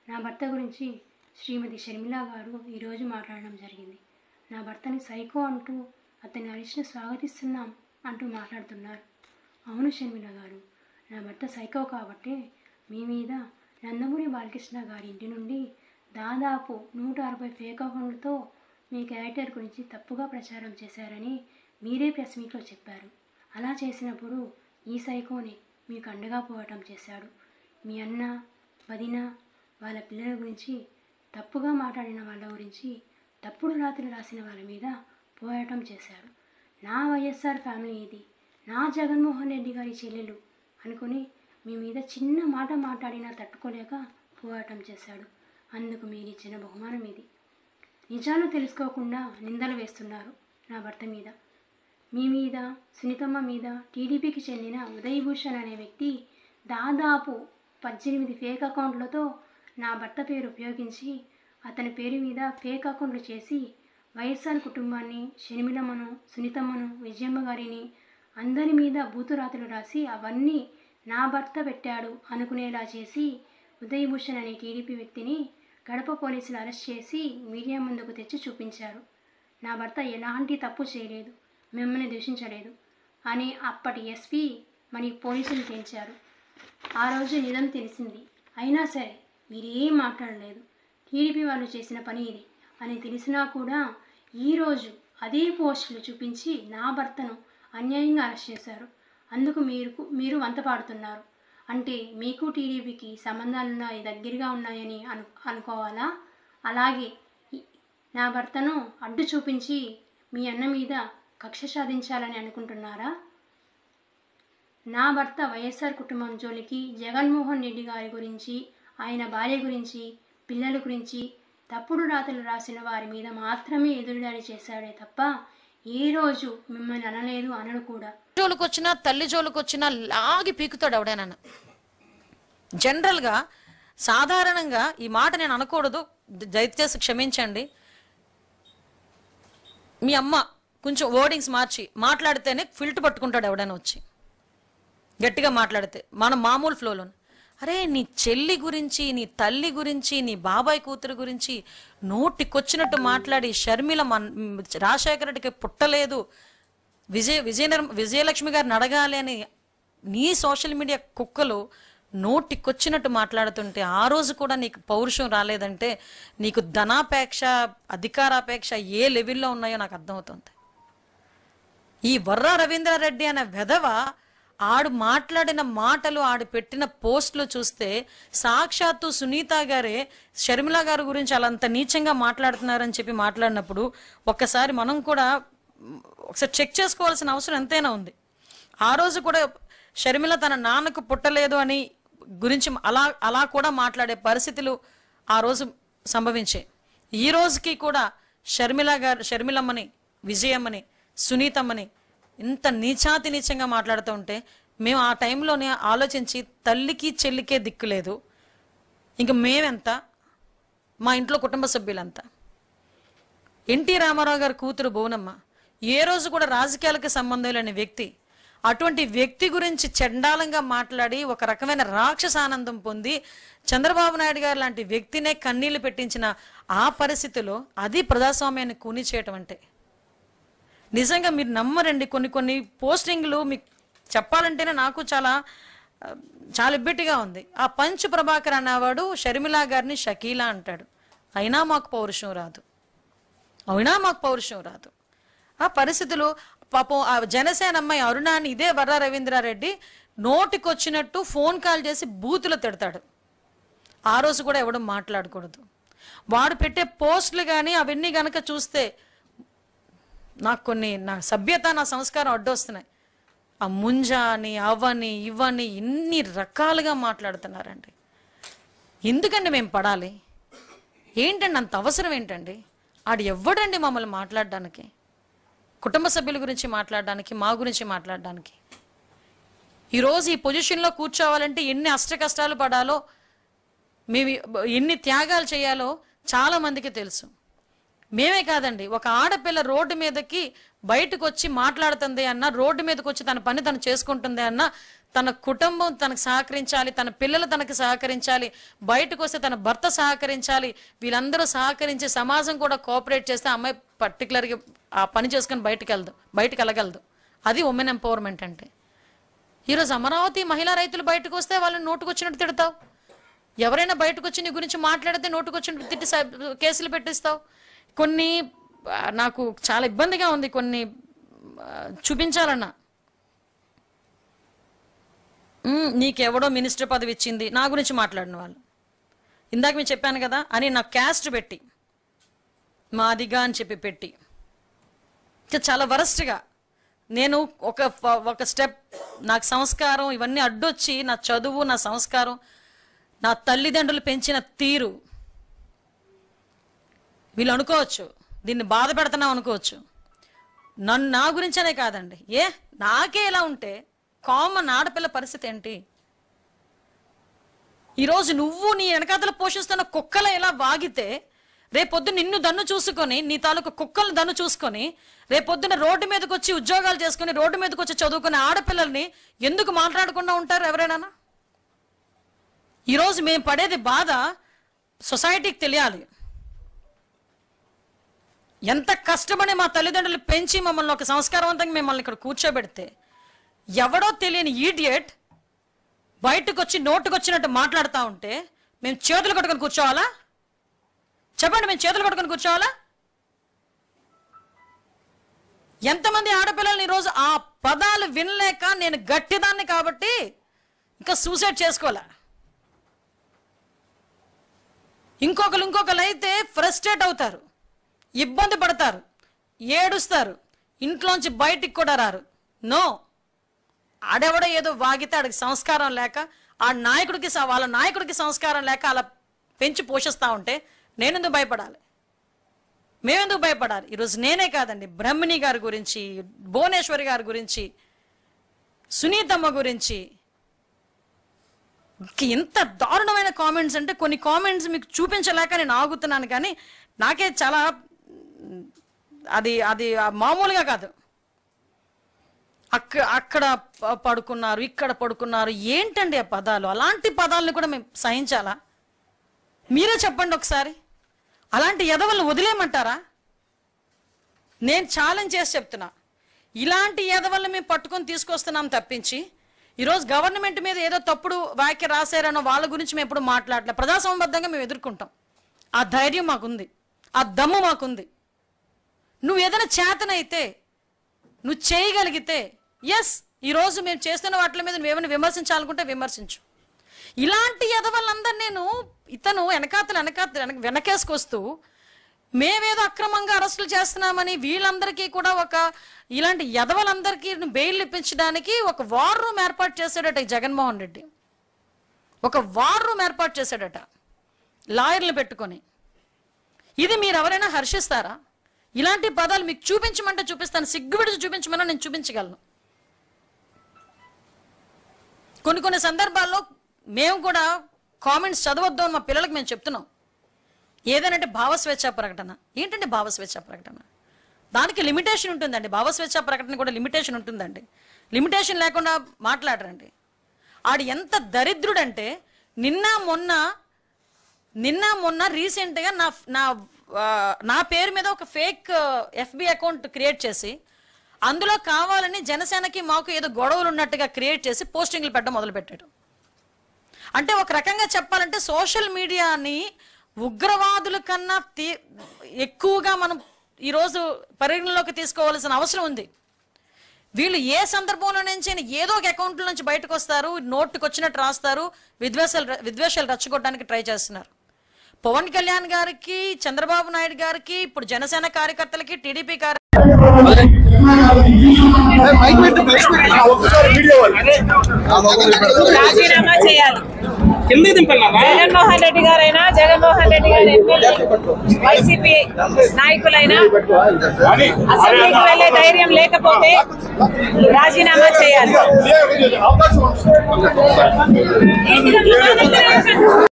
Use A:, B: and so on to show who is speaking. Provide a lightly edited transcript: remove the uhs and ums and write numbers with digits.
A: నా భర్త గురించి శ్రీమతి షర్మిల గారు ఈరోజు మాట్లాడడం జరిగింది. నా భర్తని సైకో అంటూ అతని అరెస్ట్ని స్వాగతిస్తున్నాం అంటూ మాట్లాడుతున్నారు. అవును షర్మిల గారు, నా భర్త సైకో కాబట్టే మీ మీద నందమూరి బాలకృష్ణ గారి ఇంటి నుండి దాదాపు 160 ఫేక్ అకౌంట్లతో మీ క్యారెక్టర్ గురించి తప్పుగా ప్రచారం చేశారని మీరే ప్రెస్ మీట్లో చెప్పారు. అలా చేసినప్పుడు ఈ సైకోని మీకు అండగా పోవటం చేశాడు. మీ అన్న, వదిన, వాళ్ళ పిల్లల గురించి తప్పుగా మాట్లాడిన వాళ్ళ గురించి తప్పుడు రాత్రులు రాసిన వాళ్ళ మీద పోరాటం చేశారు. నా వైఎస్ఆర్ ఫ్యామిలీ ఇది, నా జగన్మోహన్ రెడ్డి గారి చెల్లెలు అనుకుని మీ మీద చిన్న మాట మాట్లాడినా తట్టుకోలేక పోరాటం చేశాడు. అందుకు మీరు ఇచ్చిన బహుమానం ఇది. నిజాలు తెలుసుకోకుండా నిందలు వేస్తున్నారు నా భర్త మీద. మీ మీద, సునీతమ్మ మీద టీడీపీకి చెందిన ఉదయ్ భూషణ్ అనే వ్యక్తి దాదాపు 18 ఫేక్ అకౌంట్లతో నా భర్త పేరు ఉపయోగించి అతని పేరు మీద ఫేక్ అకౌంట్లు చేసి వైఎస్ఆర్ కుటుంబాన్ని, షర్మిలమ్మను, సునీతమ్మను, విజయమ్మ గారిని అందరి మీద బూతురాతలు రాసి అవన్నీ నా భర్త పెట్టాడు అనుకునేలా చేసి ఉదయ్ భూషణ్ అనే టీడీపీ వ్యక్తిని గడప పోలీసులు అరెస్ట్ చేసి మీడియా ముందుకు తెచ్చి చూపించారు. నా భర్త ఎలాంటి తప్పు చేయలేదు, మిమ్మల్ని దూషించలేదు అని అప్పటి ఎస్పీ మరి పోలీసులు తేల్చారు. ఆ రోజు నిజం తెలిసింది. అయినా సరే మీరేం మాట్లాడలేదు. టీడీపీ వాళ్ళు చేసిన పని ఇది అని తెలిసినా కూడా ఈరోజు అదే పోస్టులు చూపించి నా భర్తను అన్యాయంగా అరెస్ట్ చేశారు. అందుకు మీరు వంతపాడుతున్నారు. అంటే మీకు టీడీపీకి సంబంధాలున్నాయి, దగ్గరగా ఉన్నాయని అనుకోవాలా? అలాగే నా భర్తను అడ్డు చూపించి మీ అన్న మీద కక్ష సాధించాలని అనుకుంటున్నారా? నా భర్త వైఎస్ఆర్ కుటుంబం జోలికి జగన్మోహన్ రెడ్డి గారి గురించి, ఆయన భార్య గురించి, పిల్లల గురించి తప్పుడు రాతలు రాసిన వారి మీద మాత్రమే ఎదురుదాడి చేశాడే తప్ప ఏ రోజు మిమ్మల్ని అనలేదు, అనడు కూడా.
B: జోలికి వచ్చినా తల్లి జోలికి వచ్చినా లాగి పీకుతాడు ఎవడైనా. జనరల్గా సాధారణంగా ఈ మాట నేను అనకూడదు, దయచేసి క్షమించండి. మీ అమ్మ కొంచెం వర్డింగ్స్ మార్చి మాట్లాడితేనే ఫిల్ట్ పట్టుకుంటాడు ఎవడైనా వచ్చి గట్టిగా మాట్లాడితే మన మామూలు ఫ్లోలో. అరే నీ చెల్లి గురించి, నీ తల్లి గురించి, నీ బాబాయ్ కూతురు గురించి నోటికొచ్చినట్టు మాట్లాడి షర్మిల రాజశేఖర రెడ్డికి పుట్టలేదు, విజయలక్ష్మి గారిని అడగాలి అని నీ సోషల్ మీడియా కుక్కలు నోటికొచ్చినట్టు మాట్లాడుతుంటే ఆ రోజు కూడా నీకు పౌరుషం రాలేదంటే నీకు ధనాపేక్ష, అధికారాపేక్ష ఏ లెవెల్లో ఉన్నాయో నాకు అర్థమవుతుంది. ఈ వర్రా రవీంద్రారెడ్డి అనే వెధవ ఆడు మాట్లాడిన మాటలు, ఆడు పెట్టిన పోస్టులు చూస్తే సాక్షాత్తు సునీత గారే షర్మిల గారి గురించి అలా అంత నీచంగా మాట్లాడుతున్నారని చెప్పి మాట్లాడినప్పుడు ఒక్కసారి మనం కూడా ఒకసారి చెక్ చేసుకోవాల్సిన అవసరం ఎంతైనా ఉంది. ఆ రోజు కూడా షర్మిల తన నాన్నకు పుట్టలేదు అని గురించి అలా కూడా మాట్లాడే పరిస్థితులు ఆ రోజు సంభవించాయి. ఈ రోజుకి కూడా షర్మిలమ్మని, విజయమ్మని, సునీతమ్మని ఇంత నీచాతి నీచంగా మాట్లాడుతూ ఉంటే మేము ఆ టైంలోనే ఆలోచించి తల్లికి చెల్లికే దిక్కులేదు, ఇంక మేమెంత, మా ఇంట్లో కుటుంబ సభ్యులంతా. ఎన్టీ రామారావు గారి కూతురు భువనమ్మ ఏ రోజు కూడా రాజకీయాలకు సంబంధం లేని వ్యక్తి. అటువంటి వ్యక్తి గురించి చండాలంగా మాట్లాడి ఒక రకమైన రాక్షస ఆనందం పొంది చంద్రబాబు నాయుడు గారు లాంటి వ్యక్తినే కన్నీళ్లు పెట్టించిన ఆ పరిస్థితిలో అది ప్రజాస్వామ్యాన్ని కూని చేయటం అంటే నిజంగా మీరు నమ్మరండి. కొన్ని పోస్టింగ్లు మీకు చెప్పాలంటేనే నాకు చాలా ఇబ్బట్టిగా ఉంది. ఆ పంచ్ ప్రభాకర్ అన్నవాడు షర్మిల గారిని షకీలా అంటాడు. అయినా మాకు పౌరుషం రాదు. ఆ పరిస్థితులు పాపం ఆ జనసేన అమ్మాయి అరుణాని ఇదే వర్రా రవీంద్రారెడ్డి నోటికొచ్చినట్టు ఫోన్ కాల్ చేసి బూతులు తిడతాడు. ఆ రోజు కూడా ఎవడం మాట్లాడకూడదు. వాడు పెట్టే పోస్టులు కానీ అవన్నీ కనుక చూస్తే నాకు నా సభ్యత, నా సంస్కారం అడ్డొస్తున్నాయి. ఆ ముంజాని, అవని, ఇవని ఇన్ని రకాలుగా మాట్లాడుతున్నారండి. ఎందుకండి మేము పడాలి? ఏంటండి అంత అవసరం ఏంటండి? ఆడు ఎవ్వడండి మమ్మల్ని మాట్లాడడానికి, కుటుంబ సభ్యుల గురించి మాట్లాడడానికి, మా గురించి మాట్లాడడానికి? ఈరోజు ఈ పొజిషన్లో కూర్చోవాలంటే ఎన్ని అష్ట కష్టాలు పడాలో, మేము ఎన్ని త్యాగాలు చేయాలో చాలా మందికి తెలుసు. మేమే కాదండి, ఒక ఆడపిల్ల రోడ్డు మీదకి బయటకు వచ్చి మాట్లాడుతుంది అన్న, రోడ్డు మీదకి వచ్చి తన పని తను చేసుకుంటుంది అన్న, తన కుటుంబం తనకు సహకరించాలి, తన పిల్లలు తనకు సహకరించాలి, బయటకు వస్తే తన భర్త సహకరించాలి, వీళ్ళందరూ సహకరించి సమాజం కూడా కోఆపరేట్ చేస్తే అమ్మాయి పర్టికులర్గా ఆ పని చేసుకుని బయటకు వెళ్ళగలదు. అది ఉమెన్ ఎంపవర్మెంట్ అంటే. ఈరోజు అమరావతి మహిళా రైతులు బయటకు వస్తే వాళ్ళని నోటుకొచ్చినట్టు తిడతావు, ఎవరైనా బయటకు వచ్చి నీ గురించి మాట్లాడితే నోటుకొచ్చినట్టు తిట్టి కేసులు పెట్టిస్తావు. కొన్ని నాకు చాలా ఇబ్బందిగా ఉంది, కొన్ని చూపించాలన్నా. నీకెవడో మినిస్టర్ పదవి ఇచ్చింది, నా గురించి మాట్లాడిన వాళ్ళు, ఇందాక నేను చెప్పాను కదా అని నాకు క్యాస్ట్ పెట్టి మాదిగా అని చెప్పి పెట్టి చాలా వరస్ట్గా నేను ఒక స్టెప్, నాకు సంస్కారం ఇవన్నీ అడ్డొచ్చి నా చదువు, నా సంస్కారం, నా తల్లిదండ్రులు పెంచిన తీరు, వీళ్ళు అనుకోవచ్చు దీన్ని బాధ పెడుతున్నాం అనుకోవచ్చు. నా గురించనే కాదండి, నాకే ఇలా ఉంటే కామన్ ఆడపిల్ల పరిస్థితి ఏంటి? ఈరోజు నువ్వు నీ వెనకాతలు పోషిస్తున్న కుక్కల ఎలా వాగితే రేపొద్దు నిన్ను దన్ను చూసుకొని, నీ తాలూకు కుక్కలను దన్ను చూసుకొని రేపొద్దున రోడ్డు మీదకి వచ్చి ఉద్యోగాలు చేసుకుని రోడ్డు మీదకి వచ్చి చదువుకునే ఆడపిల్లల్ని ఎందుకు మాట్లాడకుండా ఉంటారు ఎవరైనా? ఈరోజు మేము పడేది బాధ సొసైటీకి తెలియాలి. ఎంత కష్టపడి మా తల్లిదండ్రులు పెంచి మమ్మల్ని ఒక సంస్కారవంతంగా మిమ్మల్ని ఇక్కడ కూర్చోబెడితే ఎవడో తెలియని ఈడియట్ బయటకు వచ్చి నోటుకొచ్చినట్టు మాట్లాడుతూ ఉంటే మేము చేతులు కట్టుకొని కూర్చోవాలా? చెప్పండి, మేము చేతులు కట్టుకొని కూర్చోవాలా? ఎంతమంది ఆడపిల్లలు ఈరోజు ఆ పదాలు వినలేక నేను గట్టిదాన్ని కాబట్టి ఇంకా సూసైడ్ చేసుకోలే, ఇంకొకరు అయితే ఫ్రస్ట్రేట్ అవుతారు, ఇబ్బంది పడతారు, ఏడుస్తారు, ఇంట్లోంచి బయటికి కూడా రారు. నో, ఆడెవడో ఏదో వాగితే ఆడికి సంస్కారం లేక, వాళ్ళ నాయకుడికి సంస్కారం లేక అలా పెంచి పోషిస్తూ ఉంటే నేనెందుకు భయపడాలి? మేమెందుకు భయపడాలి? ఈరోజు నేనే కాదండి, బ్రహ్మిణి గారి గురించి, భువనేశ్వరి గారి గురించి, సునీతమ్మ గురించి ఎంత దారుణమైన కామెంట్స్ అంటే కొన్ని కామెంట్స్ మీకు చూపించలేక నేను ఆగుతున్నాను. కానీ నాకే చాలా అది మామూలుగా కాదు. అక్కడ పడుకున్నారు, ఇక్కడ పడుకున్నారు, ఏంటండి ఆ పదాలు? అలాంటి పదాలను కూడా మేము సహించాలా? మీరే చెప్పండి ఒకసారి. అలాంటి ఎదవలను వదిలేయమంటారా? నేను ఛాలెంజ్ చేసి చెప్తున్నా, ఇలాంటి ఎదవలను మేము పట్టుకొని తీసుకొస్తున్నాం తప్పించి ఈరోజు గవర్నమెంట్ మీద ఏదో తప్పుడు వ్యాఖ్య రాశారనో వాళ్ళ గురించి మేము ఎప్పుడు మాట్లాడలే. ప్రజాసంబద్ధంగా మేము ఎదుర్కొంటాం. ఆ ధైర్యం మాకుంది, ఆ దమ్ము మాకుంది. నువ్వు ఏదైనా చేతనైతే, నువ్వు చేయగలిగితే ఎస్, ఈరోజు మేము చేస్తున్న వాటి మీద నువ్వేమైనా విమర్శించాలనుకుంటే విమర్శించు. ఇలాంటి ఎదవలందరూ నేను ఇతను వెనకేసుకొస్తూ మేమేదో అక్రమంగా అరెస్టులు చేస్తున్నామని వీళ్ళందరికీ కూడా ఇలాంటి ఎదవలందరికీ బెయిల్ ఇప్పించడానికి ఒక వార్ రూమ్ ఏర్పాటు చేశాడట జగన్మోహన్ రెడ్డి. ఒక వార్ రూమ్ ఏర్పాటు చేశాడట లాయర్లు పెట్టుకొని. ఇది మీరు ఎవరైనా హర్షిస్తారా? ఇలాంటి పదాలు మీకు చూపించమంటే చూపిస్తాను, సిగ్గువిడిచి చూపించమన్నా నేను చూపించగలను. కొన్ని సందర్భాల్లో మేము కూడా కామెంట్స్ చదవద్దు అని మా పిల్లలకు మేము చెప్తున్నాం. ఏదనంటే భావస్వేచ్ఛా ప్రకటన. ఏంటంటే భావస్వేచ్ఛా ప్రకటన? దానికి లిమిటేషన్ ఉంటుందండి. భావస్వేచ్ఛా ప్రకటన కూడా లిమిటేషన్ ఉంటుందండి. లిమిటేషన్ లేకుండా మాట్లాడరండి. ఆడు ఎంత దరిద్రుడంటే నిన్న మొన్న రీసెంట్గా నా పేరు మీద ఒక ఫేక్ FB అకౌంట్ క్రియేట్ చేసి అందులో కావాలని జనసేనకి మాకు ఏదో గొడవలు ఉన్నట్టుగా క్రియేట్ చేసి పోస్టింగ్లు పెట్టడం మొదలుపెట్టాడు. అంటే ఒక రకంగా చెప్పాలంటే సోషల్ మీడియాని ఉగ్రవాదుల కన్నా ఎక్కువగా మనం ఈరోజు పరిగణలోకి తీసుకోవాల్సిన అవసరం ఉంది. వీళ్ళు ఏ సందర్భంలో నుంచి ఏదో ఒక అకౌంట్ల నుంచి బయటకు వస్తారు, నోటుకు వచ్చినట్టు రాస్తారు, విద్వేషాలు రెచ్చగొట్టడానికి ట్రై చేస్తున్నారు. పవన్ కళ్యాణ్ గారికి, చంద్రబాబు నాయుడు గారికి, ఇప్పుడు జనసేన కార్యకర్తలకి, టీడీపీ
C: రాజీనామా చేయాలి. జగన్మోహన్ రెడ్డి గారైనా, జగన్మోహన్ రెడ్డి గారు వైసీపీ నాయకులైనా అసెంబ్లీకి వెళ్లే ధైర్యం లేకపోతే రాజీనామా చేయాలి.